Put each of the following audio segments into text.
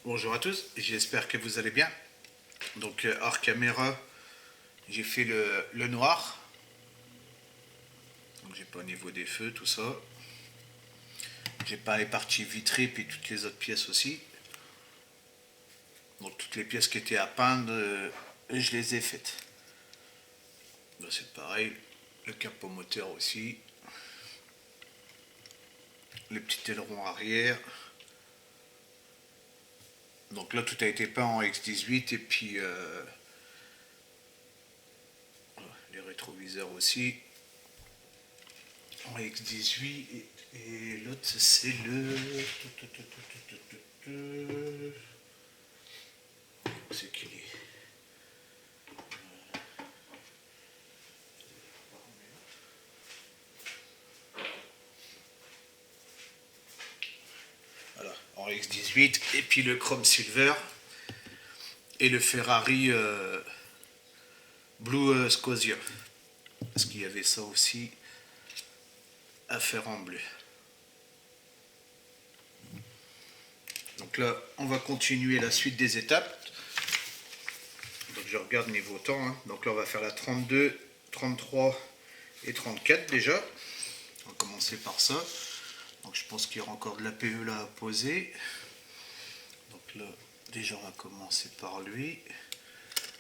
Bonjour à tous, j'espère que vous allez bien. Donc hors caméra, j'ai fait le noir. Donc j'ai pas au niveau des feux, tout ça. J'ai pas les parties vitrées, puis toutes les autres pièces aussi. Donc toutes les pièces qui étaient à peindre, je les ai faites. Là c'est pareil, le capot moteur aussi. Les petits ailerons arrière. Donc là tout a été peint en X18 et puis les rétroviseurs aussi en X18 et l'autre c'est le... C'est qu'il est... Voilà, en X18 et puis le Chrome Silver et le Ferrari Blue Scotia. Parce qu'il y avait ça aussi à faire en bleu. Donc là, on va continuer la suite des étapes. Donc je regarde niveau temps. Hein. Donc là, on va faire la 32, 33 et 34 déjà. On va commencer par ça. Donc je pense qu'il y aura encore de l'APE là à poser. Donc là, déjà, on va commencer par lui.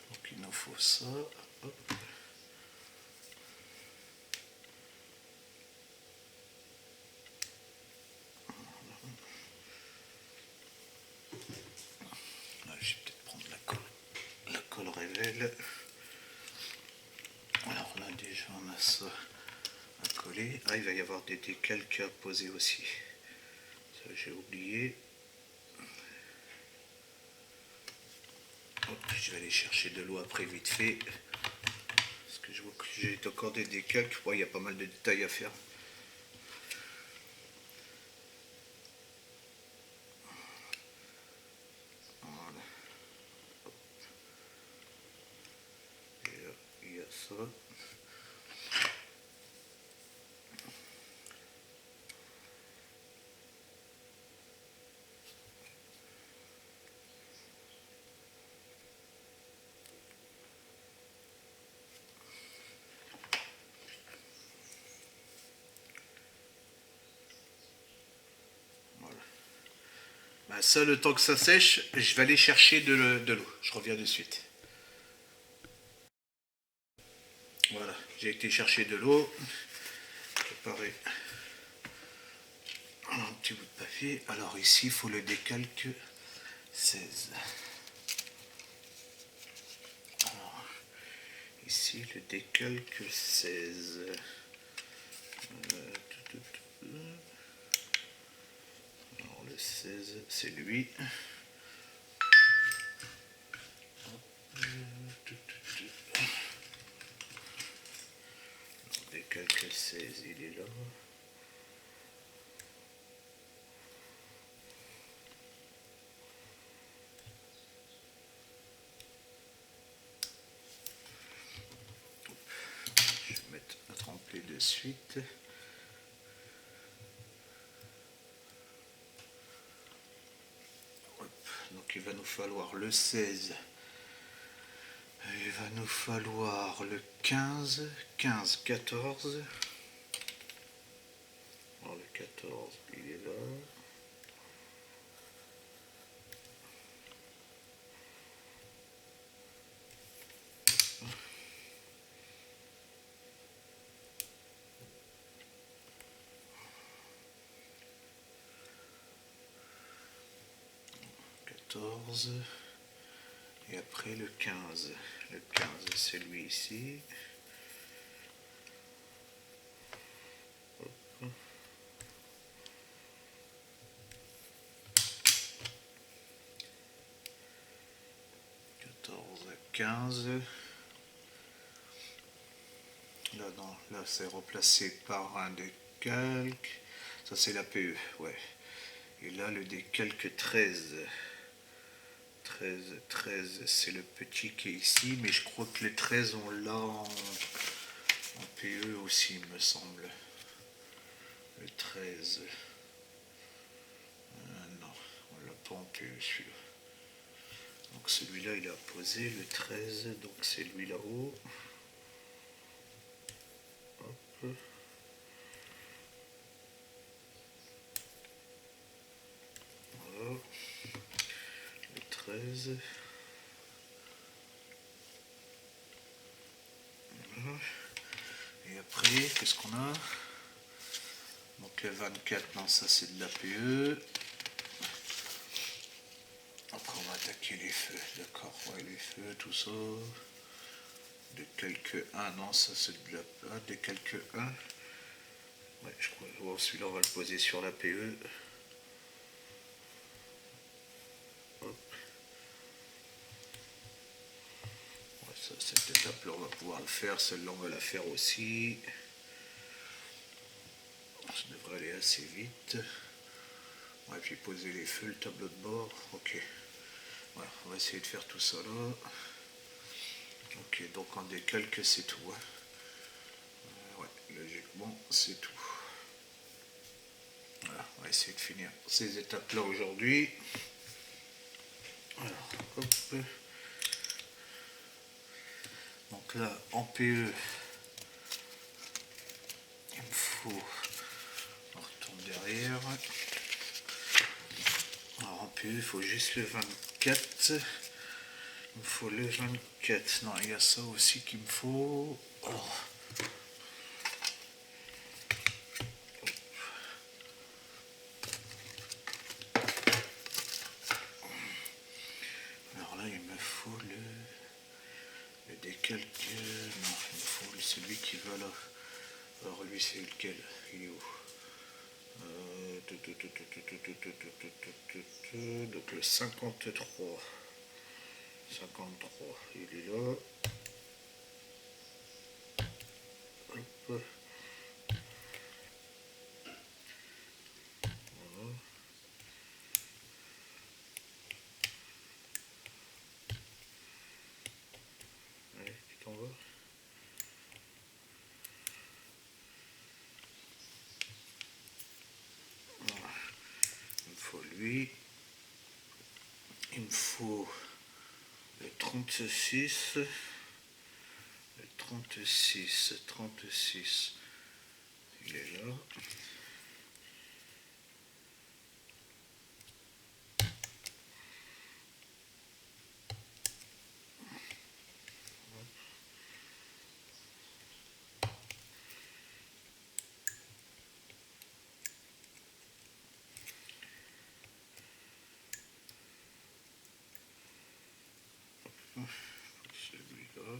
Donc il nous faut ça. Hop. Je vais peut-être prendre la colle révèle. Alors là déjà on a ça à coller. Ah, il va y avoir des décalques à poser aussi. Ça j'ai oublié. Hop, je vais aller chercher de l'eau après vite fait. Parce que je vois que j'ai encore des décalques. Ouais, il y a pas mal de détails à faire. Voilà. Et là, il y a ça. Ben ça, le temps que ça sèche, je vais aller chercher de l'eau. Je reviens de suite. Voilà, j'ai été chercher de l'eau. Préparer un petit bout de papier. Alors ici, il faut le décalque 16. Alors, ici, le décalque 16. Alors le 16, c'est lui. Le décalque 16, il est là. Je vais mettre à tremper de suite. Donc il va nous falloir le 16. Il va nous falloir le 15, 15, 14. Alors le 14, il est là. Et après le 15. Le 15, c'est lui ici. Hop. 14 à 15. Là, non, là c'est remplacé par un décalque. Ça, c'est l'APE, ouais. Et là, le décalque 13. 13, c'est le petit qui est ici, mais je crois que les 13 on l'a en PE aussi, il me semble. Le 13. Non, on l'a pas en PE celui-là. Donc celui-là il est posé, le 13, donc c'est lui là-haut. Hop. Voilà. Le 13. Voilà. Et après, qu'est-ce qu'on a? Donc le 24, non, ça c'est de l'APE. Après on va attaquer les feux, d'accord, ouais, les feux, tout ça. Des quelques 1, non, ça c'est de la... des quelques 1. Ouais, je crois, oh, celui-là on va le poser sur l'APE. Hop. Ouais, ça, cette étape-là on va pouvoir le faire, celle-là on va la faire aussi. Ça devrait aller assez vite. Ouais, puis poser les feux, le tableau de bord, ok. Voilà, on va essayer de faire tout ça là. Ok, donc en décalque c'est tout. Hein. Ouais, logiquement c'est tout. Voilà, on va essayer de finir ces étapes là aujourd'hui. Alors, hop. Donc là, en PE, il me faut... On retourne derrière. Alors en PE, il faut juste le 24. Il me faut le 24. Non, il y a ça aussi qu'il me faut. Alors, là, il me faut le décalque. Non, il me faut celui qui va là. Alors lui, c'est lequel? Il est où? Donc le 53. 53, il est là. Hop. Voilà. Allez, tu t'en vas. Voilà. Il me faut lui. Il me faut le 36. Le 36. 36. Il est là. Celui-là.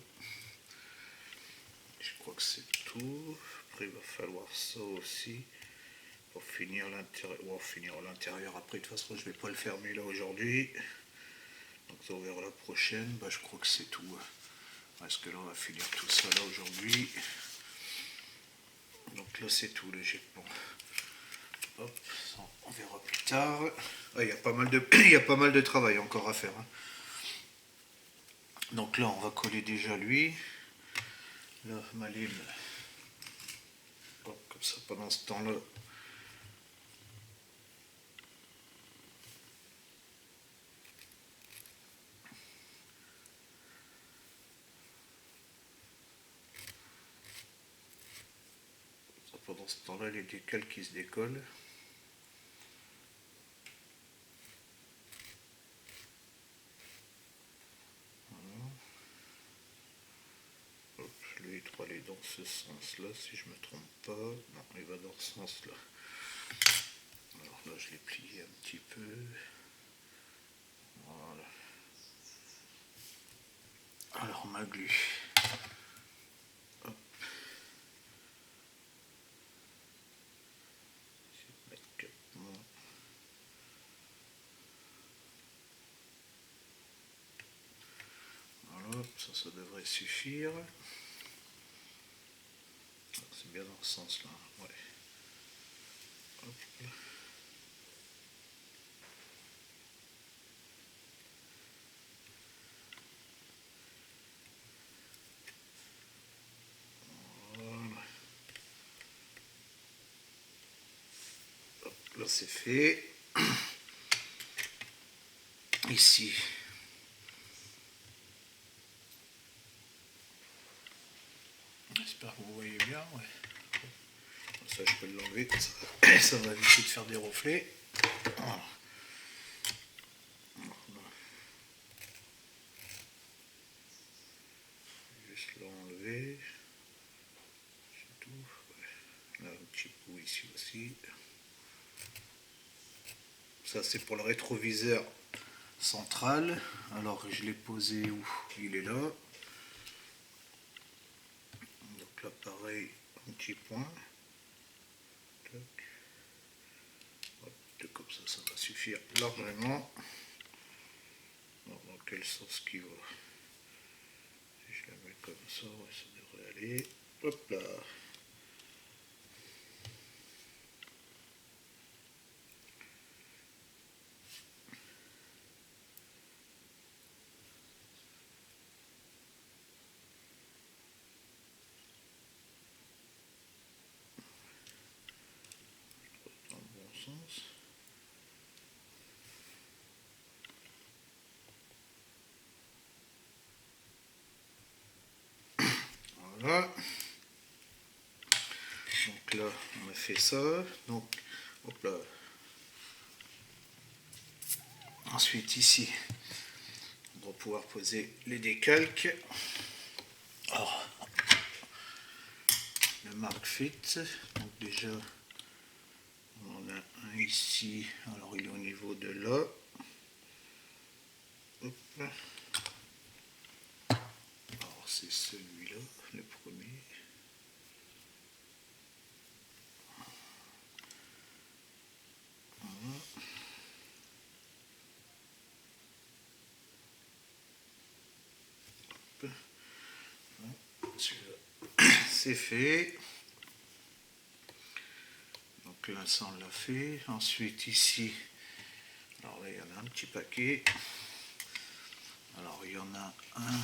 Je crois que c'est tout. Après, il va falloir ça aussi pour finir l'intérieur. Bon, finir l'intérieur après. De toute façon, je vais pas le fermer là aujourd'hui. Donc, on verra la prochaine. Bah, je crois que c'est tout. Parce que là, on va finir tout ça là aujourd'hui. Donc là, c'est tout logiquement. Hop, on verra plus tard. Ah, il y a pas mal de, il y a pas mal de travail encore à faire. Hein. Donc là, on va coller déjà lui. Là, ma lime. Hop, comme ça, pendant ce temps-là. Pendant ce temps-là, les décals qui se décollent. Lui, il doit aller dans ce sens-là, si je ne me trompe pas. Non, il va dans ce sens-là. Alors là, je l'ai plié un petit peu. Voilà. Alors, ma glu. Hop. Voilà, ça devrait suffire. C'est bien dans ce sens-là. Ouais. Hop. Voilà. Hop, là c'est fait. Ici, j'espère que vous voyez bien. Ouais. Ça, je peux l'enlever, ça va éviter de faire des reflets. Voilà. Juste l'enlever. C'est tout. Ouais. Là, un petit bout ici aussi. Ça, c'est pour le rétroviseur central. Alors, je l'ai posé où? Il est là. Donc là, pareil, un petit point. Comme ça va suffire largement. Alors, dans quel sens qu'il va? Si je la mets comme ça, ouais, ça devrait aller. Hop là. Dans le bon sens. Voilà. Donc là, on a fait ça. Donc, hop là. Ensuite, ici, on va pouvoir poser les décalques. Alors, le Mark Fit. Donc déjà, on en a un ici. Alors, il est au niveau de là. Hop. Alors, c'est celui-là, le premier. C'est fait. Donc là, ça on l'a fait. Ensuite, ici, alors là, il y en a un petit paquet. Alors, il y en a un.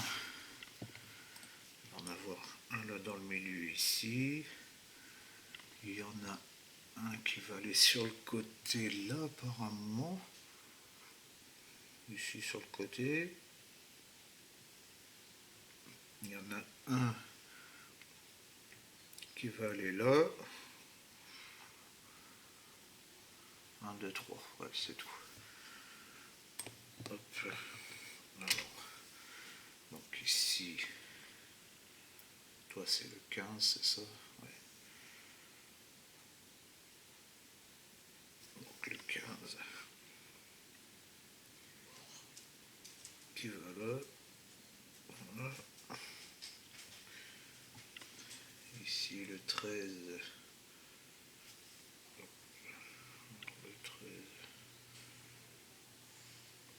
On va en avoir un là dans le milieu ici. Il y en a un qui va aller sur le côté là, apparemment. Ici, sur le côté. Il y en a un qui va aller là. 1, 2, 3, ouais, c'est tout. Hop. Alors, donc ici, toi c'est le 15, c'est ça? Ouais. Donc le 15 qui va là. Voilà. Ici le 13.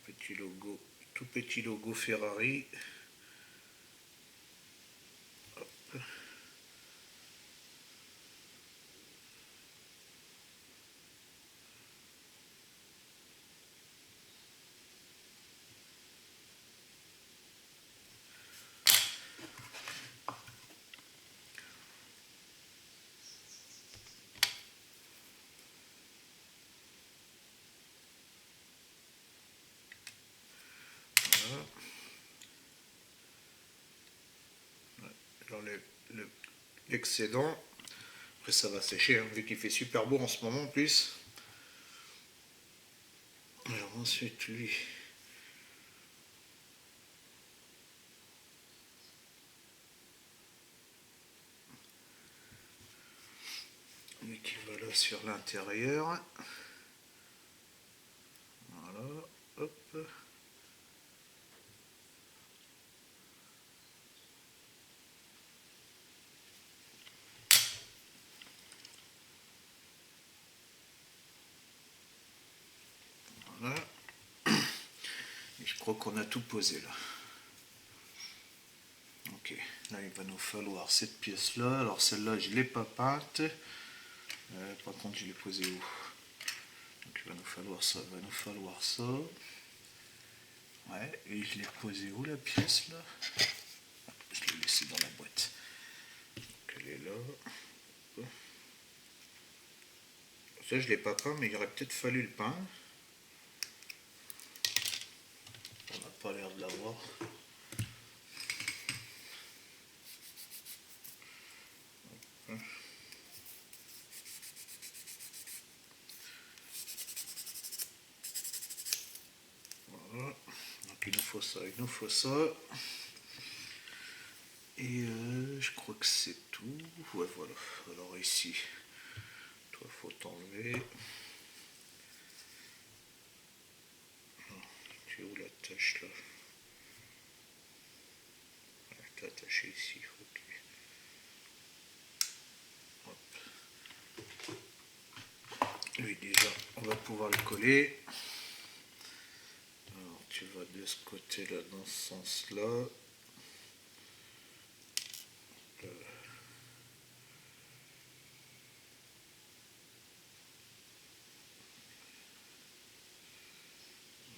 Petit logo, tout petit logo Ferrari. Hop. Voilà. J'enlève l'excédent. Après ça va sécher, hein, vu qu'il fait super beau en ce moment en plus. Alors ensuite lui. Lui qui va là sur l'intérieur. Voilà, hop. Voilà. Et je crois qu'on a tout posé là. Ok, là il va nous falloir cette pièce là. Alors celle-là je ne l'ai pas peinte. Par contre je l'ai posée où? Donc il va nous falloir ça, il va nous falloir ça. Ouais, et je l'ai posée où la pièce là? Je l'ai laissée dans la boîte. Donc elle est là. Ça je l'ai pas peint, mais il aurait peut-être fallu le peindre. On n'a pas l'air de l'avoir. ça, il nous faut ça. Et je crois que c'est tout. Ouais, voilà. Alors ici, toi, faut t'enlever. Tu es où la tâche là? T'es attaché ici. Ok. Hop. Lui déjà, on va pouvoir le coller. Alors tu vas de ce côté-là, dans ce sens-là.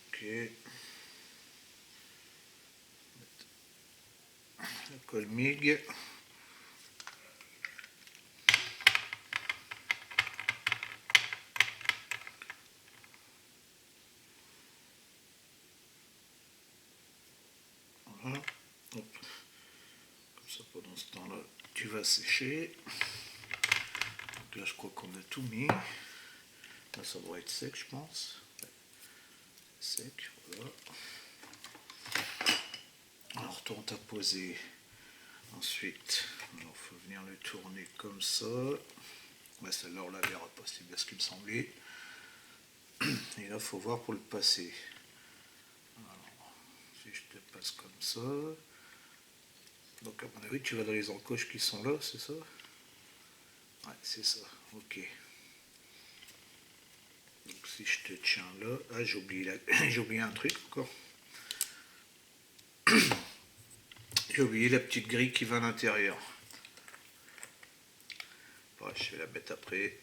Ok. La colle MIG. Voilà. Hop. Comme ça pendant ce temps-là, tu vas sécher. Donc là je crois qu'on a tout mis. Là ça doit être sec je pense. Sec, voilà. Alors toi on t'a posé. Ensuite, il faut venir le tourner comme ça. Bah, celle-là on la verra pas, c'est bien ce qui me semblait. Et là il faut voir pour le passer. Alors, si je te passe comme ça. Donc à mon avis tu vas dans les encoches qui sont là, c'est ça? Ouais, c'est ça, ok. Donc si je te tiens là. Ah j'ai oublié, j'ai oublié un truc encore. J'ai oublié la petite grille qui va à l'intérieur. Bon, je vais la mettre après.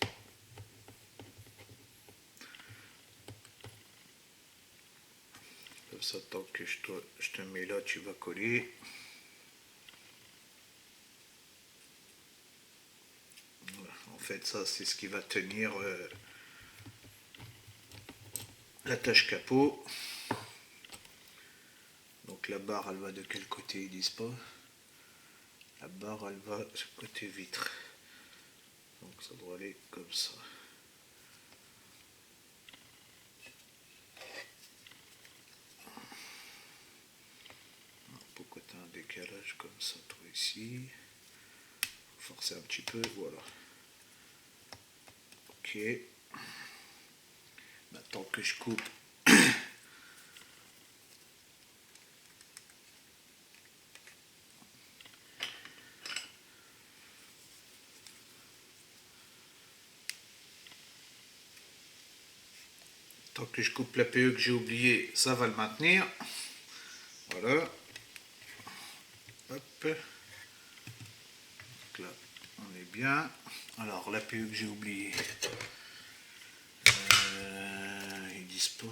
Comme ça, tant que je te mets là, tu vas coller. Voilà. En fait, ça, c'est ce qui va tenir l'attache capot. Donc la barre, elle va de quel côté, ils disent pas. La barre, elle va sur le côté vitre. Donc ça doit aller comme ça. Pourquoi tu as un décalage comme ça, toi ici? Faut forcer un petit peu, voilà. Ok. Maintenant que je coupe. Tant que je coupe la PE que j'ai oublié, ça va le maintenir. Voilà. Hop. Donc là, on est bien. Alors, la PE que j'ai oublié. Ils disent pas.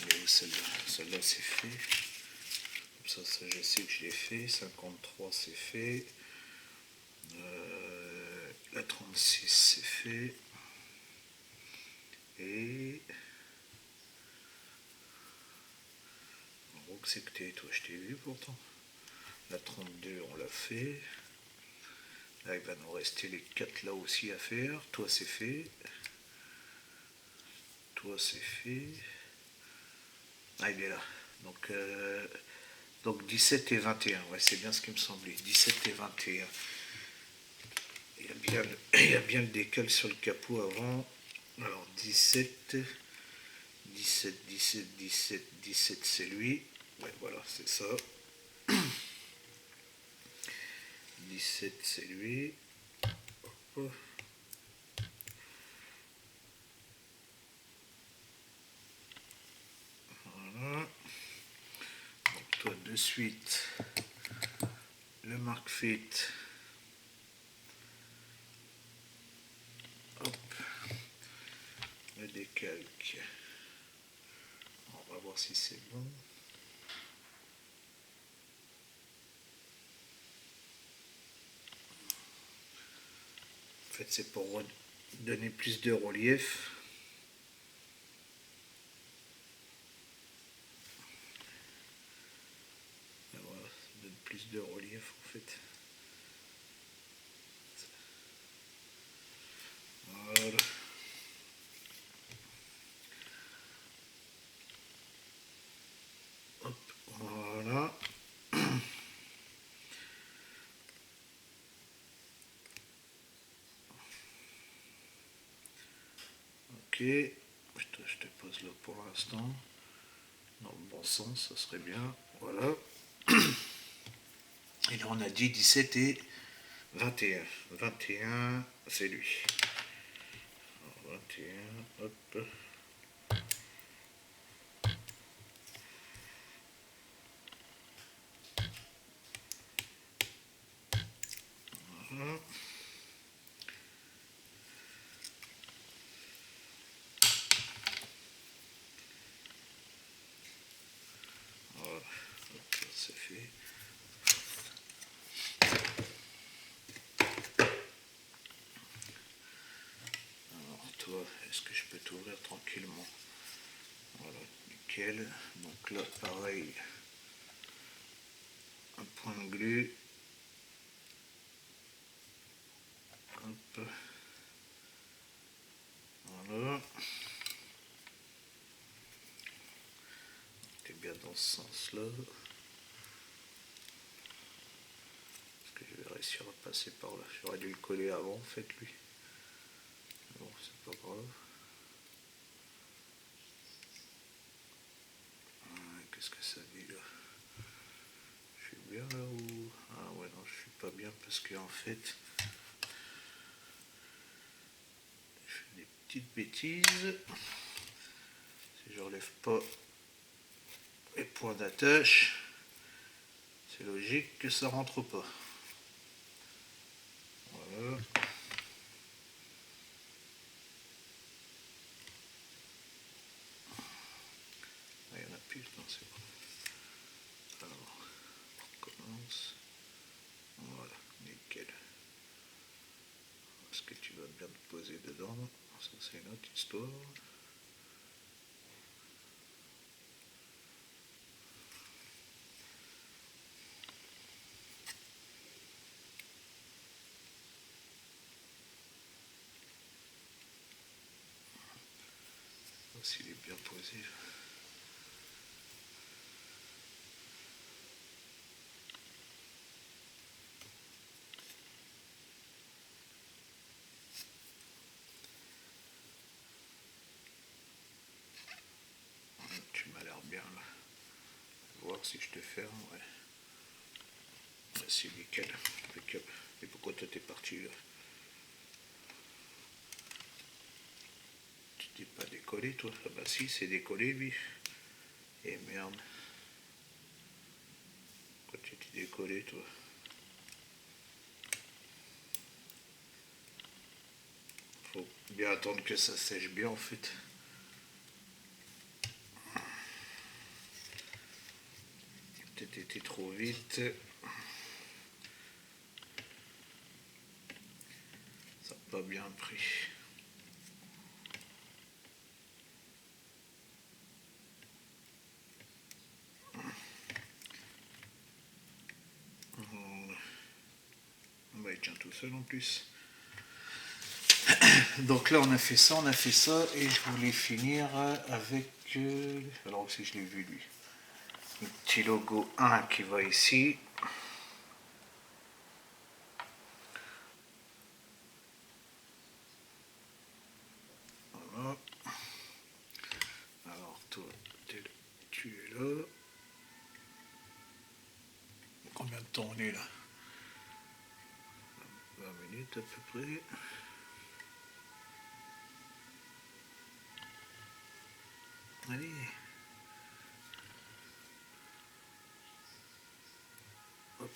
Elle est où celle-là? Celle-là, c'est fait. Comme ça, je sais que je l'ai fait. 53, c'est fait. La 36, c'est fait. Et... En gros, c'est que toi, je t'ai vu pourtant. La 32, on l'a fait. Là, il va nous rester les 4 là aussi à faire. Toi, c'est fait. Toi, c'est fait. Ah, il est là. Donc 17 et 21. Ouais, c'est bien ce qui me semblait. 17 et 21. Il y a bien le décal sur le capot avant. Alors 17, 17, 17, 17, 17, c'est lui. Ouais, voilà, c'est ça. 17, c'est lui. Hop. Voilà. Donc toi, de suite, le Mark Fit. Hop. Le décalque. On va voir si c'est bon. En fait, c'est pour donner plus de relief. Voilà, ça donne plus de relief en fait. Voilà. Hop. pied. Je te pose là pour l'instant. Dans le bon sens, ça serait bien. Voilà. Et là, on a dit 17 et 21. 21, c'est lui. Alors, 21, hop. Voilà. Voilà. Hop, c'est fait. Alors, toi, est-ce que je peux t'ouvrir tranquillement? Voilà, nickel. Donc là, pareil. Un point de glu. Hop. Voilà. C'est bien dans ce sens-là. Est-ce que je vais réussir à passer par là? J'aurais dû le coller avant, en fait, lui. Bon, c'est pas grave. Qu'est-ce que ça dit là? Je suis bien là ou... Ah ouais, non, je suis pas bien parce que en fait, je fais des petites bêtises. Si je relève pas les points d'attache, c'est logique que ça rentre pas. Voilà. Ah, il y en a plus, non, c'est bon. Alors, on recommence. Voilà, nickel. Est-ce que tu vas bien te poser dedans? Ça, c'est une autre histoire. S'il est bien posé. Tu m'as l'air bien là. Voir si je te ferme, ouais. C'est nickel, impeccable. Et pourquoi toi t'es parti là? Tu t'es pas décollé toi? Ah bah si, c'est décollé lui. Et merde. Pourquoi tu t'es décollé toi? Faut bien attendre que ça sèche bien en fait. Peut-être été trop vite. Ça n'a pas bien pris. Bah, il tient tout seul en plus. Donc là on a fait ça et je voulais finir avec... alors aussi je l'ai vu lui. Le petit logo 1 qui va ici. Voilà. Alors toi, tu es là. Combien de temps on est là? 20 minutes à peu près. Allez. Hop.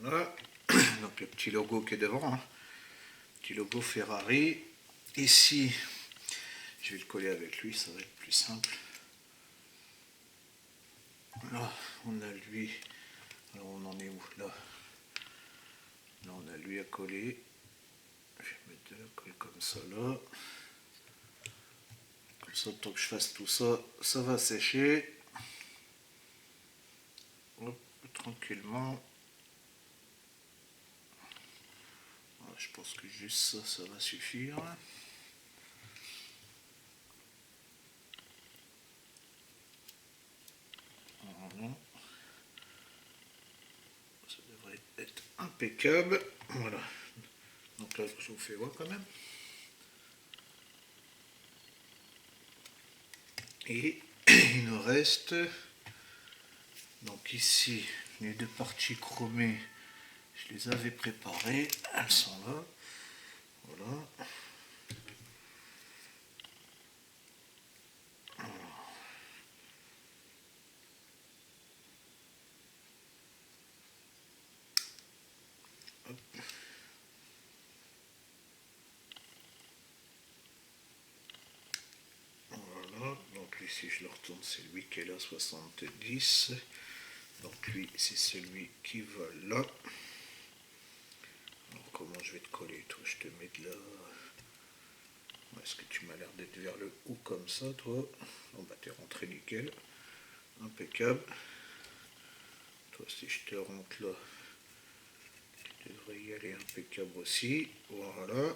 Voilà. Donc le petit logo qui est devant. Hein. Petit logo Ferrari. Ici, je vais le coller avec lui, ça va être plus simple. Là, on a lui. Alors on en est où là? Là on a lui à coller. Je vais mettre de la colle comme ça là. Comme ça, tant que je fasse tout ça, ça va sécher. Hop, tranquillement. Voilà. Je pense que juste ça, ça va suffire. Voilà. Ça devrait être impeccable. Voilà. Donc là, je vous fais voir quand même. Et il nous reste, donc ici, les deux parties chromées, je les avais préparées, elles sont là. Voilà. Hop. Voilà, donc ici je le retourne, c'est lui qui est là, 70. Donc lui, c'est celui qui va là. Alors comment je vais te coller, toi? Je te mets de là. Est-ce que tu m'as l'air d'être vers le haut comme ça, toi? Bon bah t'es rentré nickel. Impeccable. Toi, si je te rentre là, tu devrais y aller impeccable aussi. Voilà.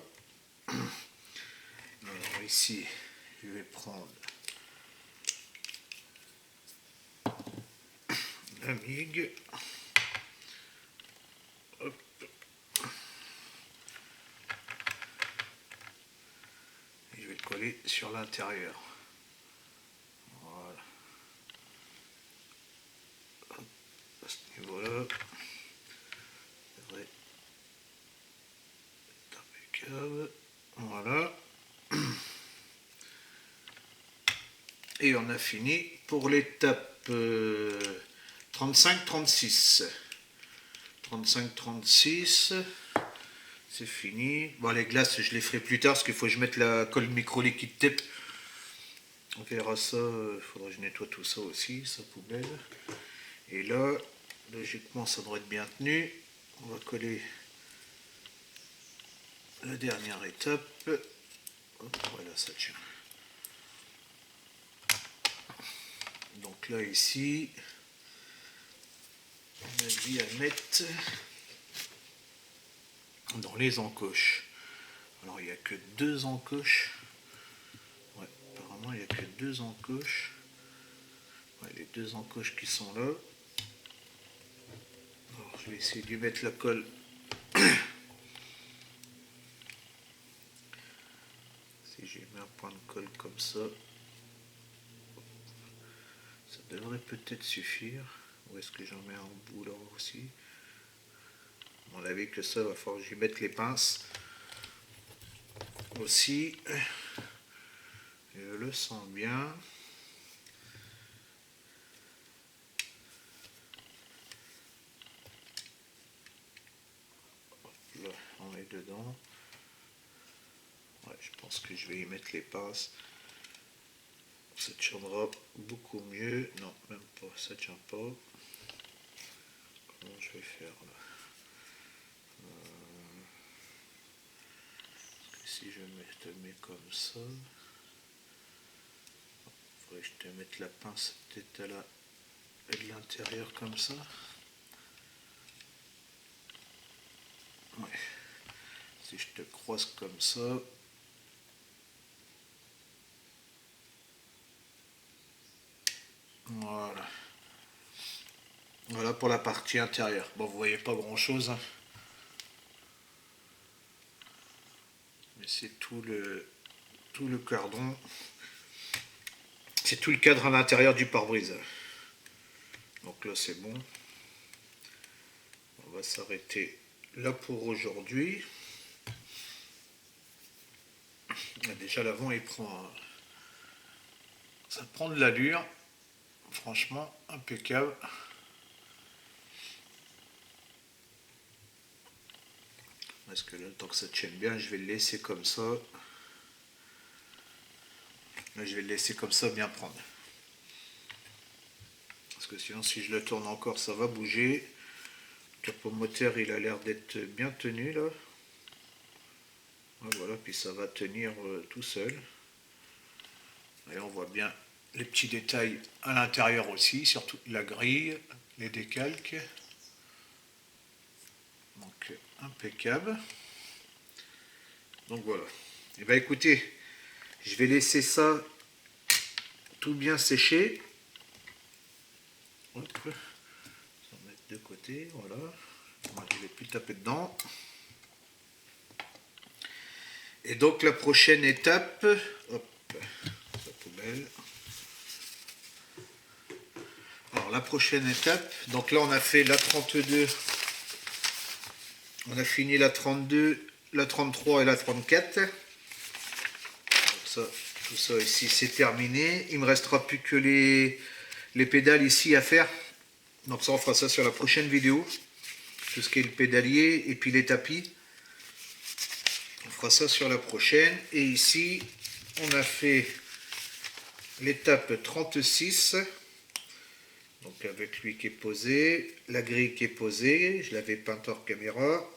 Alors ici, je vais prendre la migue. Hop. Et je vais le coller sur l'intérieur. Voilà. Hop. À ce niveau-là, ça devrait être impeccable. Voilà. Et on a fini pour l'étape 35-36. 35-36, c'est fini. Bon, les glaces, je les ferai plus tard parce qu'il faut que je mette la colle micro liquide tape. On verra ça, il faudra que je nettoie tout ça aussi, sa poubelle. Et là, logiquement, ça devrait être bien tenu. On va coller la dernière étape. Hop, voilà, ça tient. Donc là, ici, on a dit à mettre dans les encoches. Alors, il n'y a que 2 encoches. Ouais, apparemment, il n'y a que 2 encoches. Ouais, les 2 encoches qui sont là. Alors, je vais essayer de lui mettre la colle. Si j'ai mis un point de colle comme ça, ça devrait peut-être suffire. Ou est-ce que j'en mets un bout là aussi? À mon avis que ça, va falloir que j'y mette les pinces aussi. Je le sens bien. Là, on est dedans. Ouais, je pense que je vais y mettre les pinces. Ça tiendra beaucoup mieux. Non, même pas, ça tient pas. Comment je vais faire là? Si je te mets comme ça, il faudrait que je te mette la pince peut-être à de l'intérieur comme ça. Ouais. Si je te croise comme ça, voilà. Voilà pour la partie intérieure. Bon, vous voyez pas grand chose, hein. Mais c'est tout le cordon. C'est tout le cadre à l'intérieur du pare-brise. Donc là, c'est bon. On va s'arrêter là pour aujourd'hui. Déjà, l'avant, il prend. Ça prend de l'allure. Franchement, impeccable. Parce que là, le temps que ça tienne bien, je vais le laisser comme ça. Là, je vais le laisser comme ça bien prendre. Parce que sinon, si je le tourne encore, ça va bouger. Le capot moteur, il a l'air d'être bien tenu là. Voilà, puis ça va tenir tout seul. Et on voit bien les petits détails à l'intérieur aussi, surtout la grille, les décalques. Donc impeccable. Donc voilà. Et bien écoutez, je vais laisser ça tout bien sécher. Hop. On va mettre de côté, voilà. Moi, je ne vais plus taper dedans. Et donc la prochaine étape, hop, la poubelle. Alors la prochaine étape, donc là on a fait la 32, on a fini la 32, la 33 et la 34. Donc ça, tout ça ici c'est terminé. Il me restera plus que les pédales ici à faire. Donc ça on fera ça sur la prochaine vidéo. Tout ce qui est le pédalier et puis les tapis. On fera ça sur la prochaine. Et ici, on a fait l'étape 36. Donc avec lui qui est posé, la grille qui est posée. Je l'avais peinte hors caméra.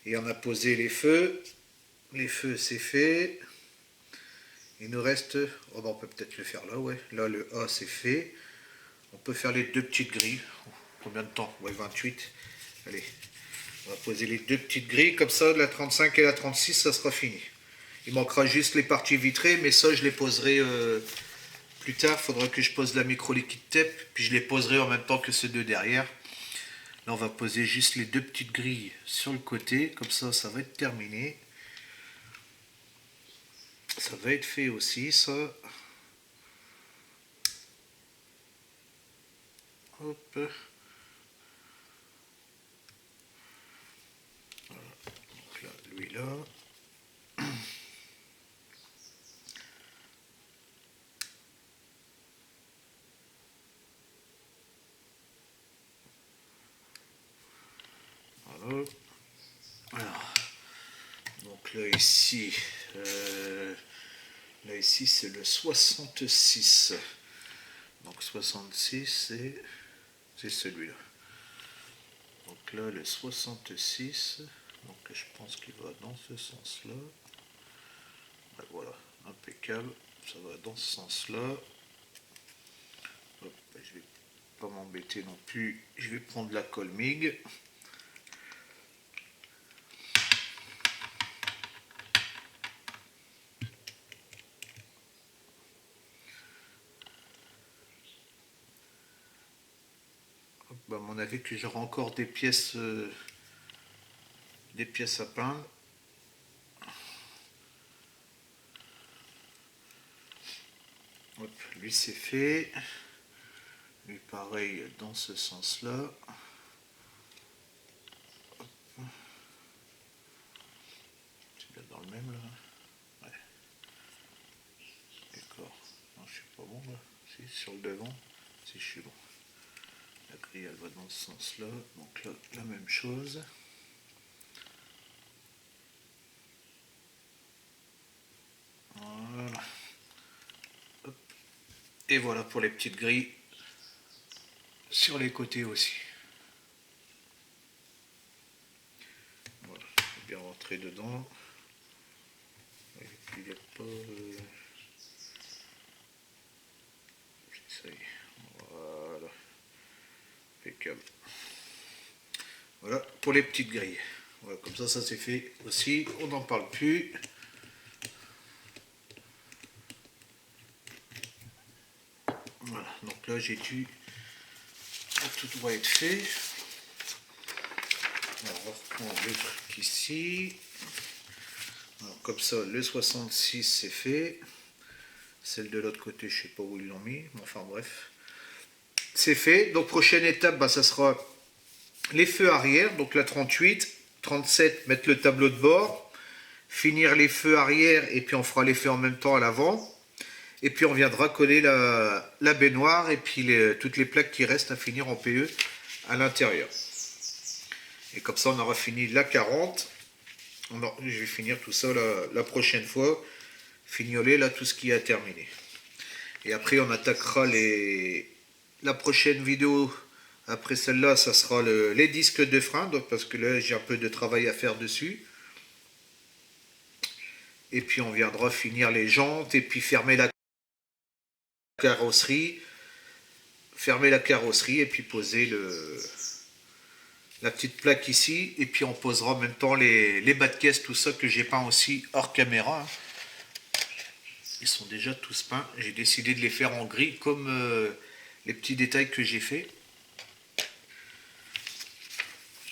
Et on a posé les feux. Les feux, c'est fait. Il nous reste... Oh ben on peut peut-être le faire là, ouais. Là, le A, c'est fait. On peut faire les deux petites grilles. Combien de temps? Ouais, 28. Allez. On va poser les deux petites grilles, comme ça, la 35 et la 36, ça sera fini. Il manquera juste les parties vitrées, mais ça, je les poserai plus tard. Il faudra que je pose la micro liquide tape, puis je les poserai en même temps que ces deux derrière. Là, on va poser juste les deux petites grilles sur le côté, comme ça, ça va être terminé. Ça va être fait aussi, ça. Hop. Donc là, lui là. Voilà. Alors, donc là ici, c'est le 66. Donc 66 c'est celui-là. Donc là le 66, donc je pense qu'il va dans ce sens-là. Ben voilà, impeccable, ça va dans ce sens-là. Je vais pas m'embêter non plus, je vais prendre la colle MIG. À mon avis que j'aurai encore des pièces à peindre. Hop, lui c'est fait. Lui pareil dans ce sens là. C'est bien dans le même là. Ouais. D'accord. Non, je suis pas bon là. Si, sur le devant, si je suis bon. La grille elle va dans ce sens là. Donc là, la même chose. Voilà. Hop. Et voilà pour les petites grilles sur les côtés aussi. Voilà, bien rentrer dedans. Et puis il n'y a pas... Ça y est. Voilà. Impeccable. Voilà pour les petites grilles. Voilà, comme ça c'est fait aussi. On n'en parle plus. Voilà, donc là j'ai dû... Tout doit être fait. Alors, on reprend le truc ici. Alors, comme ça, le 66 c'est fait. Celle de l'autre côté, je sais pas où ils l'ont mis. Enfin bref. C'est fait. Donc prochaine étape, bah, ça sera les feux arrière. Donc la 38, 37, mettre le tableau de bord. Finir les feux arrière et puis on fera les feux en même temps à l'avant. Et puis on viendra coller la baignoire et puis toutes les plaques qui restent à finir en PE à l'intérieur. Et comme ça on aura fini la 40. Je vais finir tout ça la prochaine fois. Fignoler là tout ce qui a terminé. Et après on attaquera la prochaine vidéo. Après celle-là, ça sera les disques de frein. Donc parce que là j'ai un peu de travail à faire dessus. Et puis on viendra finir les jantes et puis fermer la carrosserie. Fermer la carrosserie et puis poser la petite plaque ici, et puis on posera en même temps les bas de caisse, tout ça que j'ai peint aussi hors caméra. Ils sont déjà tous peints. J'ai décidé de les faire en gris comme les petits détails que j'ai fait.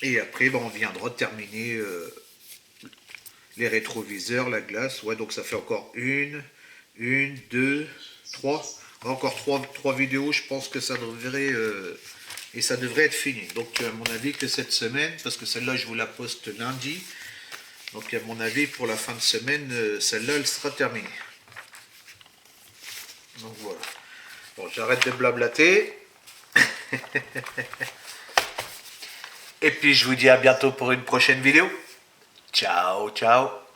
Et après, on viendra terminer les rétroviseurs, la glace. Ouais, donc ça fait encore une, deux, trois. Encore trois vidéos, je pense que ça devrait... et ça devrait être fini. Donc à mon avis que cette semaine, parce que celle-là je vous la poste lundi, donc à mon avis pour la fin de semaine, celle-là elle sera terminée. Donc voilà. Bon, j'arrête de blablater. Et puis je vous dis à bientôt pour une prochaine vidéo. Ciao, ciao.